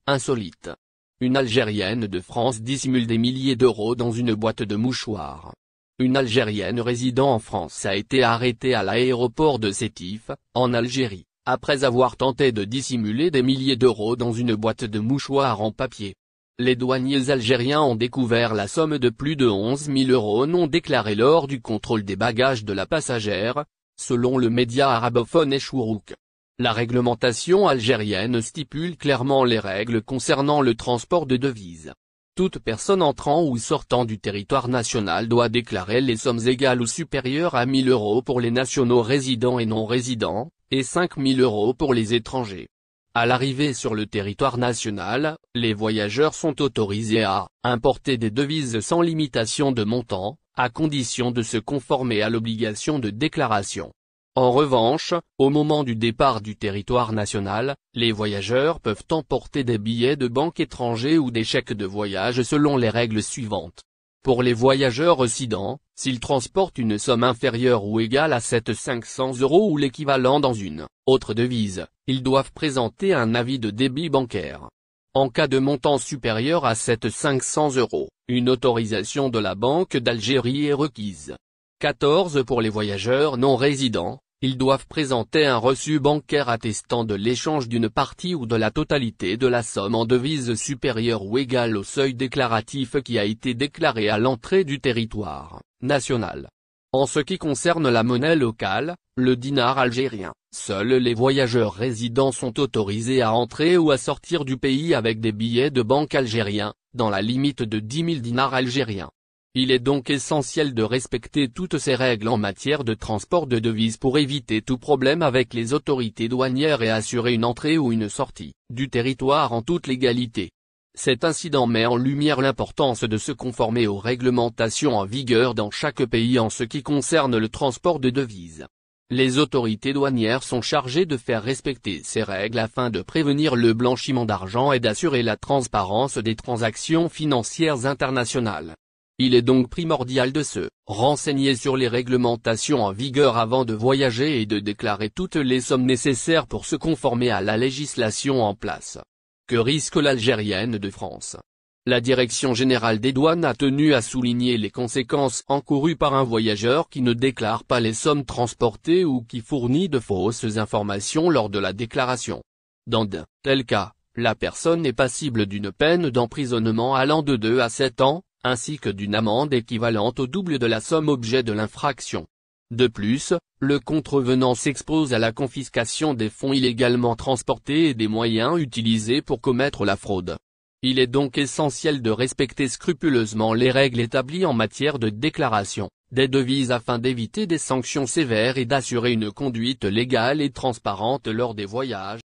Insolite. Une Algérienne de France dissimule des milliers d'euros dans une boîte de mouchoirs. Une Algérienne résidant en France a été arrêtée à l'aéroport de Sétif, en Algérie, après avoir tenté de dissimuler des milliers d'euros dans une boîte de mouchoirs en papier. Les douaniers algériens ont découvert la somme de plus de 11 000 euros non déclarés lors du contrôle des bagages de la passagère, selon le média arabophone Eshourouk. La réglementation algérienne stipule clairement les règles concernant le transport de devises. Toute personne entrant ou sortant du territoire national doit déclarer les sommes égales ou supérieures à 1 000 euros pour les nationaux résidents et non résidents, et 5 000 euros pour les étrangers. À l'arrivée sur le territoire national, les voyageurs sont autorisés à importer des devises sans limitation de montant, à condition de se conformer à l'obligation de déclaration. En revanche, au moment du départ du territoire national, les voyageurs peuvent emporter des billets de banque étrangers ou des chèques de voyage selon les règles suivantes. Pour les voyageurs résidents, s'ils transportent une somme inférieure ou égale à 500 euros ou l'équivalent dans une autre devise, ils doivent présenter un avis de débit bancaire. En cas de montant supérieur à 500 euros, une autorisation de la Banque d'Algérie est requise. 14 Pour les voyageurs non résidents, ils doivent présenter un reçu bancaire attestant de l'échange d'une partie ou de la totalité de la somme en devise supérieure ou égale au seuil déclaratif qui a été déclaré à l'entrée du territoire national. En ce qui concerne la monnaie locale, le dinar algérien, seuls les voyageurs résidents sont autorisés à entrer ou à sortir du pays avec des billets de banque algériens, dans la limite de 10 000 dinars algériens. Il est donc essentiel de respecter toutes ces règles en matière de transport de devises pour éviter tout problème avec les autorités douanières et assurer une entrée ou une sortie du territoire en toute légalité. Cet incident met en lumière l'importance de se conformer aux réglementations en vigueur dans chaque pays en ce qui concerne le transport de devises. Les autorités douanières sont chargées de faire respecter ces règles afin de prévenir le blanchiment d'argent et d'assurer la transparence des transactions financières internationales. Il est donc primordial de se renseigner sur les réglementations en vigueur avant de voyager et de déclarer toutes les sommes nécessaires pour se conformer à la législation en place. Que risque l'Algérienne de France? La Direction générale des douanes a tenu à souligner les conséquences encourues par un voyageur qui ne déclare pas les sommes transportées ou qui fournit de fausses informations lors de la déclaration. Dans de tels cas, la personne est passible d'une peine d'emprisonnement allant de 2 à 7 ans, ainsi que d'une amende équivalente au double de la somme objet de l'infraction. De plus, le contrevenant s'expose à la confiscation des fonds illégalement transportés et des moyens utilisés pour commettre la fraude. Il est donc essentiel de respecter scrupuleusement les règles établies en matière de déclaration des devises afin d'éviter des sanctions sévères et d'assurer une conduite légale et transparente lors des voyages.